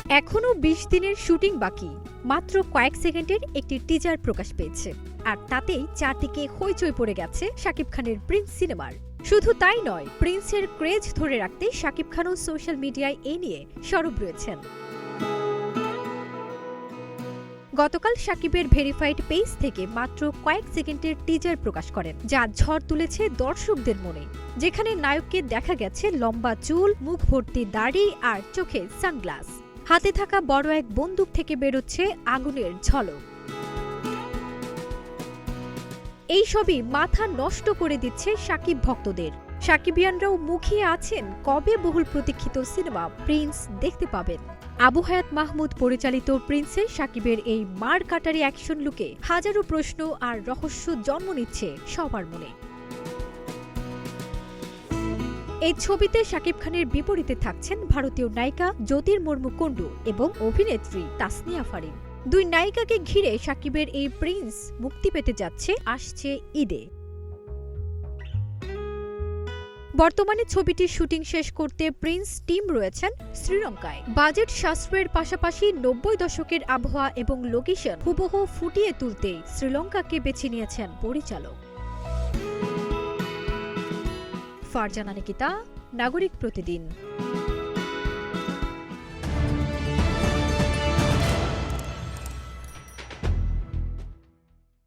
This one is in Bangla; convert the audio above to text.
এখনো ২০ দিনের শুটিং বাকি, মাত্র কয়েক সেকেন্ডের একটি টিজার প্রকাশ পেয়েছে, আর তাতেই চারদিকে হইচই পড়ে গেছে শাকিব খানের প্রিন্স সিনেমার। শুধু তাই নয়, প্রিন্সের ক্রেজ ধরে রাখতে শাকিব খানও সোশ্যাল মিডিয়ায় এ নিয়ে সরব রয়েছেন। গতকাল শাকিবের ভেরিফাইড পেজ থেকে মাত্র কয়েক সেকেন্ডের টিজার প্রকাশ করেন, যা ঝড় তুলেছে দর্শকদের মনে। যেখানে নায়ককে দেখা গেছে লম্বা চুল, মুখ ভর্তি দাড়ি আর চোখে সানগ্লাস, হাতে থাকা বড় এক বন্দুক থেকে বেরোচ্ছে আগুনের ঝলক। এই সবই মাথা নষ্ট করে দিচ্ছে শাকিব ভক্তদের। শাকিবিয়ানরাও মুখিয়ে আছেন কবে বহুল প্রতীক্ষিত সিনেমা প্রিন্স দেখতে পাবেন। আবু হায়াত মাহমুদ পরিচালিত প্রিন্সে শাকিবের এই মার কাটারি অ্যাকশন লুকে হাজারো প্রশ্ন আর রহস্য জন্ম নিচ্ছে সবার মনে। এই ছবিতে শাকিব খানের বিপরীতে থাকছেন ভারতীয় নায়িকা জ্যোতির্মুর্মু কুন্ডু এবং অভিনেত্রী তাসনিয়া ফারিন। দুই নায়িকাকে ঘিরে শাকিবের এই প্রিন্স মুক্তি পেতে যাচ্ছে আসছে ঈদে। বর্তমানে ছবিটির শুটিং শেষ করতে প্রিন্স টিম রয়েছেন শ্রীলঙ্কায়। বাজেট সাশ্রয়ের পাশাপাশি ৯০ দশকের আবহাওয়া এবং লোকেশন হুবহু ফুটিয়ে তুলতেই শ্রীলঙ্কাকে বেছে নিয়েছেন পরিচালক। ফারজানা নিকিতা, নাগরিক প্রতিদিন।